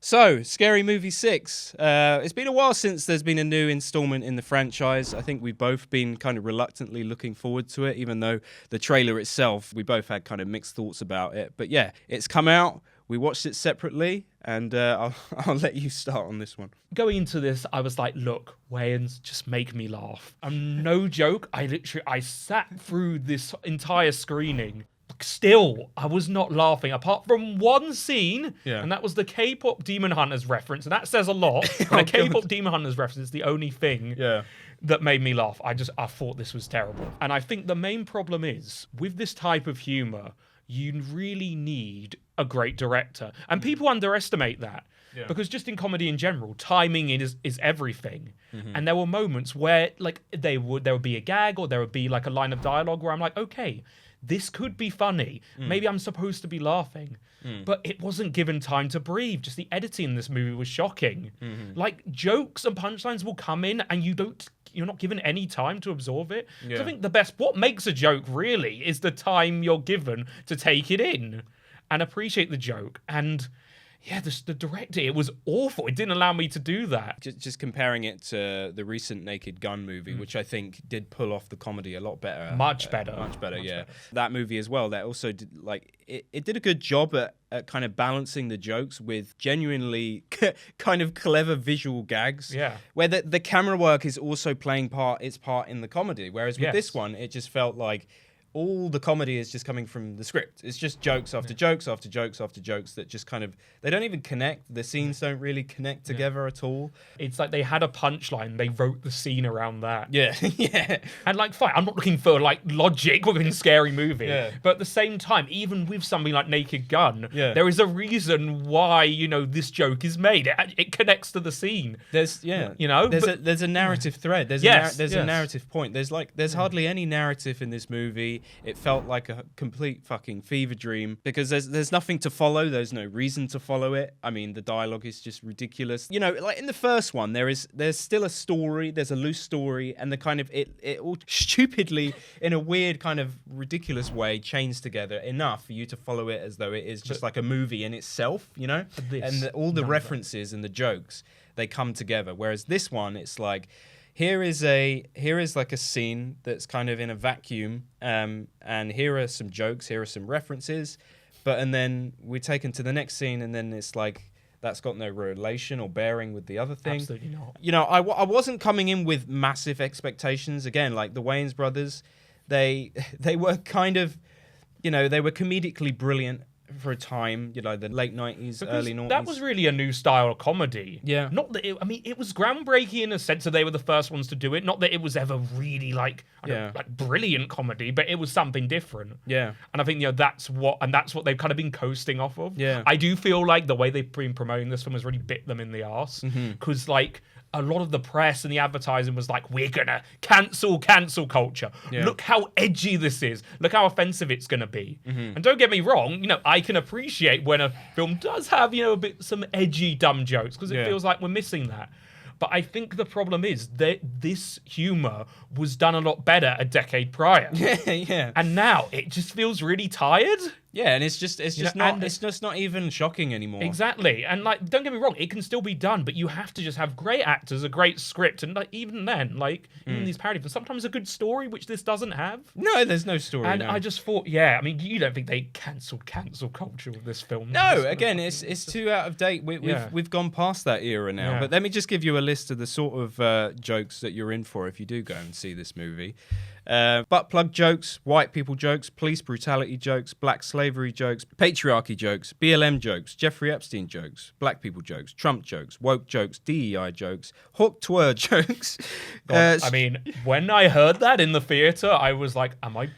So, Scary Movie 6. It's been a while since there's been a new installment in the franchise. I think we've both been kind of reluctantly looking forward to it, even though the trailer itself, we both had kind of mixed thoughts about it. But yeah, it's come out. We watched it separately, and I'll let you start on this one. Going into this, I was like, look, Wayans, just make me laugh. And no joke, I sat through this entire screening. Still, I was not laughing, apart from one scene, and that was the K-pop Demon Hunters reference, and that says a lot. The K-pop Demon Hunters reference is the only thing that made me laugh. I thought this was terrible. And I think the main problem is, with this type of humour, you really need a great director. And people underestimate that. Yeah. Because just in comedy in general, timing is everything. Mm-hmm. And there were moments where like there would be a gag or there would be like a line of dialogue where I'm like, okay, this could be funny. Maybe I'm supposed to be laughing. But it wasn't given time to breathe. Just the editing in this movie was shocking. Like jokes and punchlines will come in and you're not given any time to absorb it. Yeah. So I think what makes a joke really is the time you're given to take it in and appreciate the joke. And yeah, the director, it was awful. It didn't allow me to do that. Just comparing it to the recent Naked Gun movie, which I think did pull off the comedy a lot better. Much better, yeah. That movie as well, that also did, like, it did a good job at kind of balancing the jokes with genuinely kind of clever visual gags. Yeah. Where the camera work is also playing its part in the comedy. Whereas with this one, it just felt like all the comedy is just coming from the script. It's just jokes after jokes after jokes after jokes that just kind of, they don't even connect. The scenes don't really connect together at all. It's like they had a punchline. They wrote the scene around that. Yeah, yeah. And like, fine, I'm not looking for like logic within Scary Movie. Yeah. But at the same time, even with something like Naked Gun, there is a reason why, this joke is made. It connects to the scene. There's a narrative thread. There's a narrative point. There's hardly any narrative in this movie. It felt like a complete fucking fever dream because there's nothing to follow. There's no reason to follow it. I mean, the dialogue is just ridiculous. Like in the first one, there's still a story. There's a loose story, and the kind of it all stupidly in a weird kind of ridiculous way chains together enough for you to follow it as though it is just like a movie in itself. And all the references and the jokes, they come together. Whereas this one, it's like, Here is like a scene that's kind of in a vacuum, and here are some jokes, here are some references, and then we're taken to the next scene, and then it's like that's got no relation or bearing with the other thing. Absolutely not. I wasn't coming in with massive expectations. Again, like the Wayans brothers, they were kind of, they were comedically brilliant for a time, the late 90s, early 90s. That was really a new style of comedy. Yeah. Not that it was groundbreaking in a sense that they were the first ones to do it. Not that it was ever really like brilliant comedy, but it was something different. Yeah. And I think that's what they've kind of been coasting off of. Yeah. I do feel like the way they've been promoting this film has really bit them in the arse because like a lot of the press and the advertising was like, we're gonna cancel culture. Yeah. Look how edgy this is. Look how offensive it's gonna be. And don't get me wrong, I can appreciate when a film does have, some edgy dumb jokes because it feels like we're missing that. But I think the problem is that this humor was done a lot better a decade prior. Yeah. And now it just feels really tired. Yeah, and it's just not even shocking anymore. Exactly. And like, don't get me wrong, it can still be done, but you have to just have great actors, a great script, and like even then, like even these parody films, sometimes a good story, which this doesn't have. No, there's no story. And I just thought, you don't think they cancel culture with this film? No, again, it's too out of date. We've gone past that era now. Yeah. But let me just give you a list of the sort of jokes that you're in for if you do go and see this movie. Butt plug jokes, white people jokes, police brutality jokes, black slavery jokes, patriarchy jokes, BLM jokes, Jeffrey Epstein jokes, black people jokes, Trump jokes, woke jokes, DEI jokes, hook twirl jokes. When I heard that in the theater, I was like, am I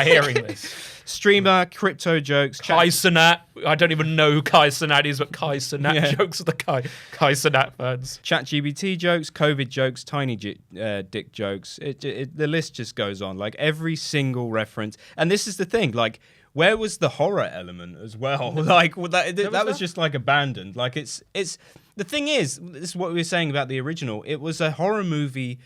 hearing this? Streamer, crypto jokes. Kai Cenat. I don't even know who Kai Cenat is, but Kai Cenat jokes are the Kai Cenat fans. ChatGPT jokes, COVID jokes, tiny dick jokes. The list just goes on. Like every single reference. And this is the thing, like, where was the horror element as well? Like that was just like abandoned. Like it's the thing is, this is what we were saying about the original. It was a horror movie,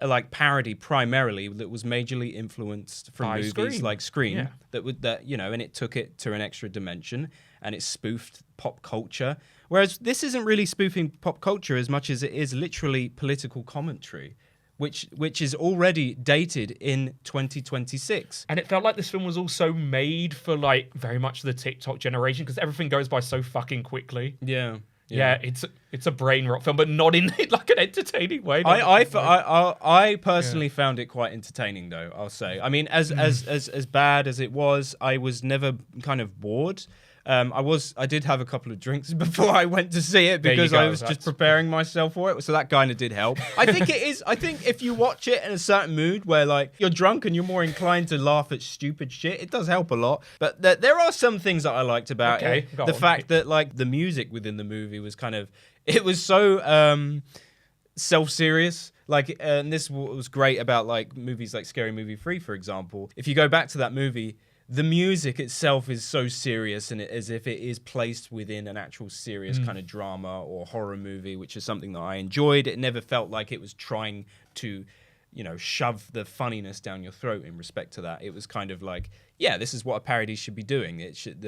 like parody primarily, that was majorly influenced from movies like Scream, and it took it to an extra dimension, and it spoofed pop culture. Whereas this isn't really spoofing pop culture as much as it is literally political commentary, which is already dated in 2026. And it felt like this film was also made for like very much the TikTok generation because everything goes by so fucking quickly. Yeah, it's a brain rot film, but not in like an entertaining way. I personally found it quite entertaining, though. I'll say. I mean, as bad as it was, I was never kind of bored. I did have a couple of drinks before I went to see it because I was just preparing myself for it. So that kind of did help. I think if you watch it in a certain mood where like you're drunk and you're more inclined to laugh at stupid shit, it does help a lot. But there are some things that I liked about it. The fact that like the music within the movie was it was so self-serious. Like, and this was great about like movies like Scary Movie 3, for example. If you go back to that movie, the music itself is so serious and as if it is placed within an actual serious kind of drama or horror movie, which is something that I enjoyed. It never felt like it was trying to, shove the funniness down your throat in respect to that. It was kind of like, yeah, this is what a parody should be doing. It should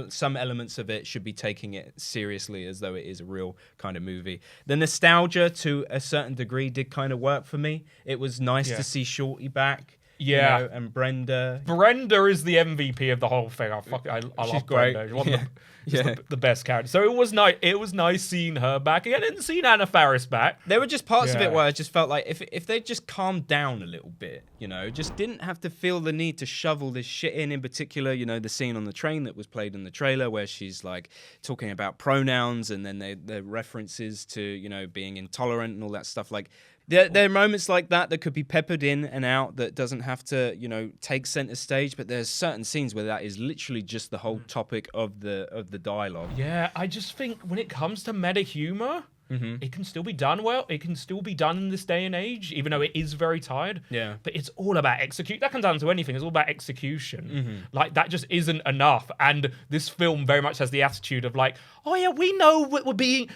some elements of it should be taking it seriously as though it is a real kind of movie. The nostalgia to a certain degree did kind of work for me. It was nice to see Shorty back. Yeah, and Brenda. Brenda is the MVP of the whole thing. I love Brenda. She's the best character. So it was nice. It was nice seeing her back. I didn't see Anna Faris back. There were just parts of it where I just felt like if they just calmed down a little bit, just didn't have to feel the need to shovel this shit in. In particular, the scene on the train that was played in the trailer where she's like talking about pronouns and then the references to being intolerant and all that stuff. Like. There are moments like that could be peppered in and out that doesn't have to, take center stage. But there's certain scenes where that is literally just the whole topic of the dialogue. Yeah, I just think when it comes to meta humor, it can still be done well. It can still be done in this day and age, even though it is very tired. Yeah. But it's all about execute. That comes down to anything. It's all about execution. Like, that just isn't enough. And this film very much has the attitude of like, oh yeah, we know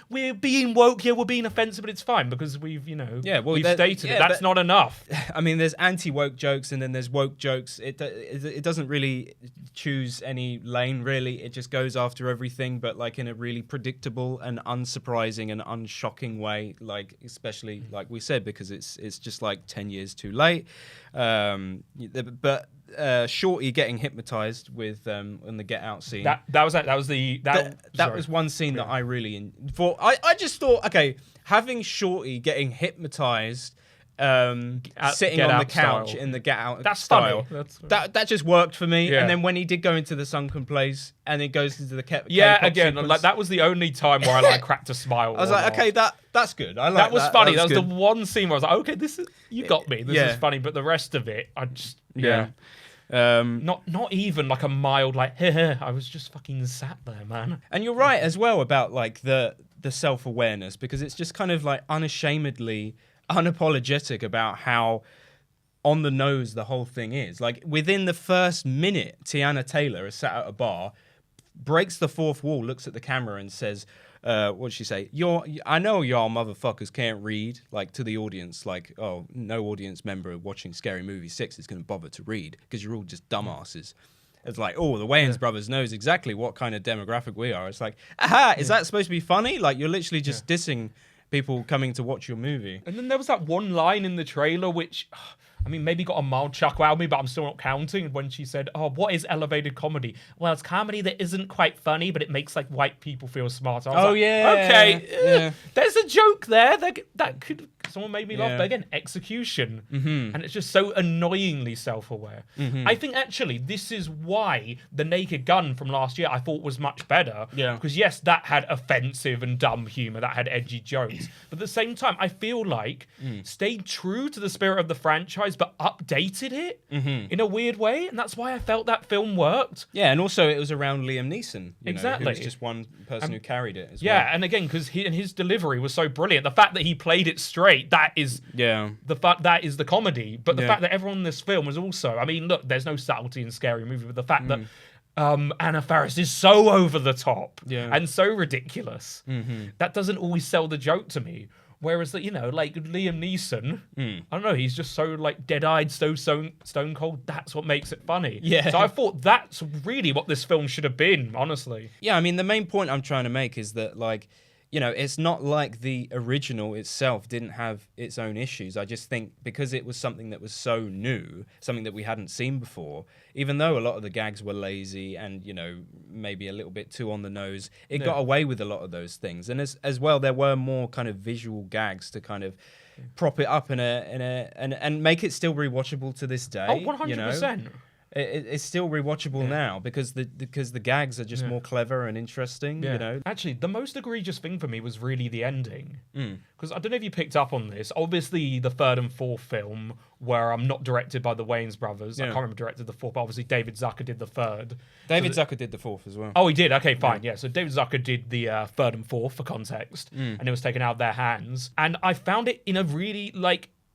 we're being woke here, we're being offensive, but it's fine because we've stated it. That's not enough. I mean, there's anti-woke jokes and then there's woke jokes. It doesn't really choose any lane, really. It just goes after everything, but like in a really predictable and unsurprising and unshocking way, like especially like we said, because it's just like 10 years too late. But Shorty getting hypnotized with in the Get Out scene. That was one scene that I really thought. I just thought, okay, having Shorty getting hypnotized. Sitting on the couch in the Get Out style. That just worked for me. Yeah. And then when he did go into the sunken place and it goes into the again, sequence, like that was the only time where I like cracked a smile. I was like, okay, that's good. I like that. Was funny. That was the one scene where I was like, okay, you got me. This is funny. But the rest of it, I just not even like a mild like I was just fucking sat there, man. And you're right as well about like the self-awareness, because it's just kind of like unashamedly unapologetic about how on the nose the whole thing is. Like within the first minute, Tiana Taylor is sat at a bar, breaks the fourth wall, looks at the camera and says, what did she say? I know y'all motherfuckers can't read, like to the audience, like, oh, no audience member watching Scary Movie 6 is going to bother to read because you're all just dumbasses. It's like, oh, the Wayans brothers knows exactly what kind of demographic we are. It's like, aha, is that supposed to be funny? Like you're literally just dissing people coming to watch your movie. And then there was that one line in the trailer which, I mean, maybe got a mild chuckle out of me, but I'm still not counting, when she said, oh, what is elevated comedy? Well, it's comedy that isn't quite funny, but it makes like white people feel smart. Okay, there's a joke there that could, someone made me laugh, but again, execution. And it's just so annoyingly self-aware. I think actually this is why The Naked Gun from last year I thought was much better. Because yes, that had offensive and dumb humor, that had edgy jokes, but at the same time, I feel like stayed true to the spirit of the franchise, but updated it in a weird way, and that's why I felt that film worked. Yeah, and also it was around Liam Neeson. Exactly, who was just one person who carried it as well. Yeah, and again, because his delivery was so brilliant, the fact that he played it straight, that is that is the comedy. But the fact that everyone in this film was also, I mean, look, there's no subtlety in Scary Movie, but the fact that Anna Faris is so over the top and so ridiculous, that doesn't always sell the joke to me. Whereas, like Liam Neeson, I don't know, he's just so like dead-eyed, stone cold. That's what makes it funny. Yeah. So I thought that's really what this film should have been, honestly. Yeah, I mean, the main point I'm trying to make is that, like, it's not like the original itself didn't have its own issues. I just think because it was something that was so new, something that we hadn't seen before, even though a lot of the gags were lazy and, maybe a little bit too on the nose, it got away with a lot of those things. And as well, there were more kind of visual gags to kind of prop it up and make it still rewatchable to this day. Oh, 100%. It's still rewatchable now because the gags are just more clever and interesting. Actually, the most egregious thing for me was really the ending. Because I don't know if you picked up on this. Obviously, the third and fourth film were not directed by the Wayans brothers. I can't remember who directed the fourth, but obviously David Zucker did the third. David Zucker did the fourth as well. Oh, he did? Okay, fine. Yeah, so David Zucker did the third and fourth for context, and it was taken out of their hands. And I found it in a really,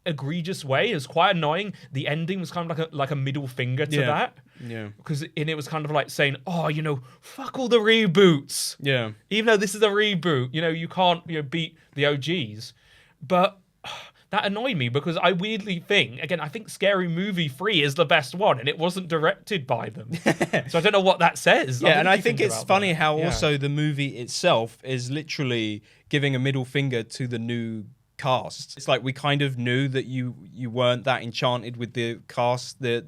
egregious way. It was quite annoying. The ending was kind of like a middle finger to that. Yeah. Because it was kind of like saying, fuck all the reboots. Yeah. Even though this is a reboot, you can't beat the OGs. But that annoyed me because I weirdly think, again, I think Scary Movie 3 is the best one and it wasn't directed by them. So I don't know what that says. Yeah, and I think it's funny how also the movie itself is literally giving a middle finger to the new cast. It's like we kind of knew that you weren't that enchanted with the cast, the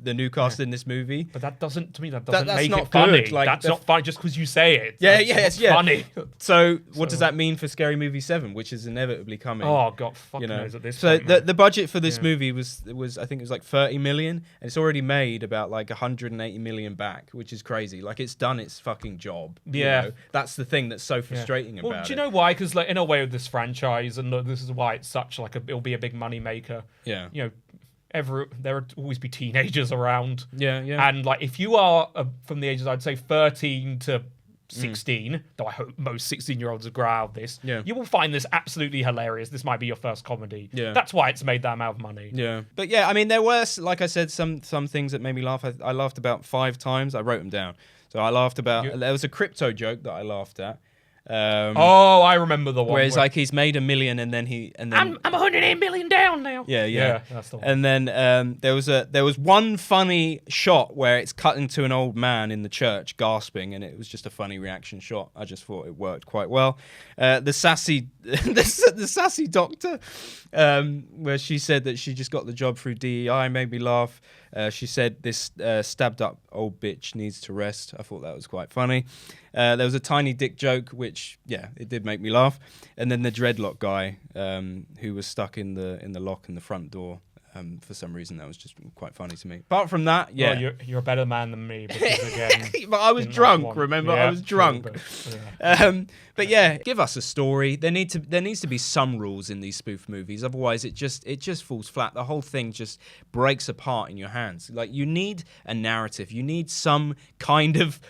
new cast in this movie. But that doesn't make it good. funny. That's not funny just because you say it. It's funny. So what does that mean for Scary Movie 7, which is inevitably coming? Oh god, fuck knows at this point. So the budget for this movie was I think it was like 30 million, and it's already made about like 180 million back, which is crazy. Like it's done its fucking job. Yeah, that's the thing that's so frustrating about it. Well, do you know why? Because in a way with this franchise, and this is why it's such it'll be a big money maker. Yeah, there will always be teenagers around. Yeah. And if you are from the ages, I'd say 13 to 16, though I hope most 16-year-olds will grow out of this, you will find this absolutely hilarious. This might be your first comedy. Yeah. That's why it's made that amount of money. Yeah. But yeah, I mean, there were, like I said, some things that made me laugh. I laughed about 5 times. I wrote them down. So I laughed about, there was a crypto joke that I laughed at. I remember the one. Whereas he's made $1 million and then I'm 108 million down now. Yeah. That's the one. And then there was one funny shot where it's cutting to an old man in the church gasping, and it was just a funny reaction shot. I just thought it worked quite well. The sassy the sassy doctor, where she said that she just got the job through DEI, made me laugh. She said this stabbed up old bitch needs to rest. I thought that was quite funny. There was a tiny dick joke, which it did make me laugh. And then the dreadlock guy, who was stuck in the lock in the front door. For some reason, that was just quite funny to me. Apart from that, well, you're a better man than me because again, but I was drunk. Remember, I was drunk. But yeah, give us a story. There needs to be some rules in these spoof movies. Otherwise, it just falls flat. The whole thing just breaks apart in your hands. Like you need a narrative. You need some kind of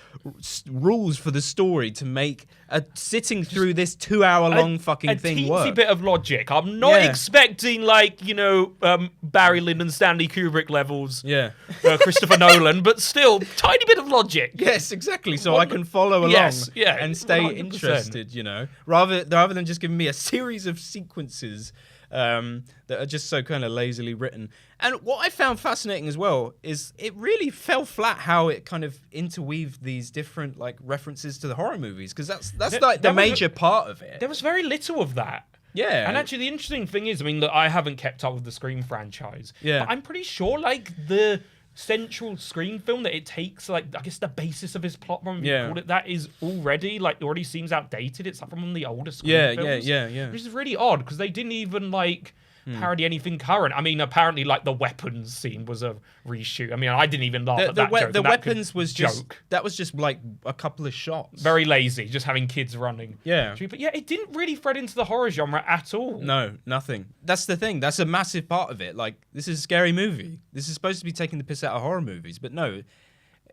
rules for the story to make sitting through this 2-hour-long fucking thing work. A teensy bit of logic. I'm not expecting Barry Lyndon, Stanley Kubrick levels. Yeah. Christopher Nolan, but still, tiny bit of logic. Yes, exactly. So I can follow along and stay 100%. Interested, rather than just giving me a series of sequences that are just so kind of lazily written. And what I found fascinating as well is it really fell flat how it kind of interweaved these different references to the horror movies, because that's the major part of it. There was very little of that. Yeah. And actually, the interesting thing is, look, I haven't kept up with the Scream franchise. Yeah. But I'm pretty sure, the central Scream film that it takes, I guess the basis of his plot from, you called it that, is already, already seems outdated. It's from one of the older Scream films. Yeah. Which is really odd, because they didn't even, parody anything current. Apparently, the weapons scene was a reshoot. I didn't even laugh at that joke. The weapons was just that was just a couple of shots. Very lazy, just having kids running. Yeah. But it didn't really thread into the horror genre at all. No, nothing. That's the thing. That's a massive part of it. This is a scary movie. This is supposed to be taking the piss out of horror movies, but no.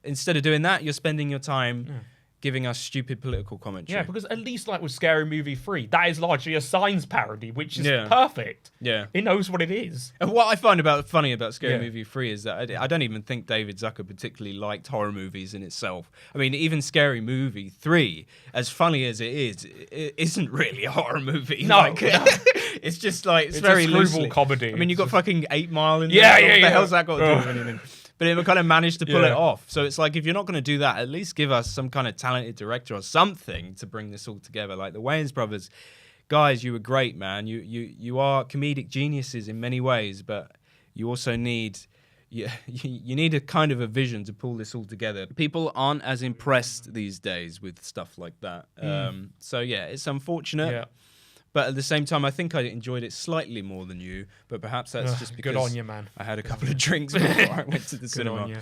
Instead of doing that, you're spending your time giving us stupid political commentary. Yeah, because at least like with Scary Movie 3, that is largely a Signs parody, which is perfect. Yeah. It knows what it is. And what I find funny about Scary Movie 3 is that I don't even think David Zucker particularly liked horror movies in itself. I mean, even Scary Movie 3, as funny as it isn't really a horror movie. No, like, it's just like, it's very a screwball comedy. I mean, you've got fucking 8 Mile in there. What the hell's that got to do with anything? But it kind of managed to pull it off. So it's like, if you're not going to do that, at least give us some kind of talented director or something to bring this all together. Like the Wayans brothers, guys, you were great, man. You are comedic geniuses in many ways, but you also need... You need a kind of a vision to pull this all together. People aren't as impressed these days with stuff like that. So yeah, it's unfortunate. Yeah. But at the same time, I think I enjoyed it slightly more than you. But perhaps that's just because good on you, man. I had a couple of drinks before I went to the cinema.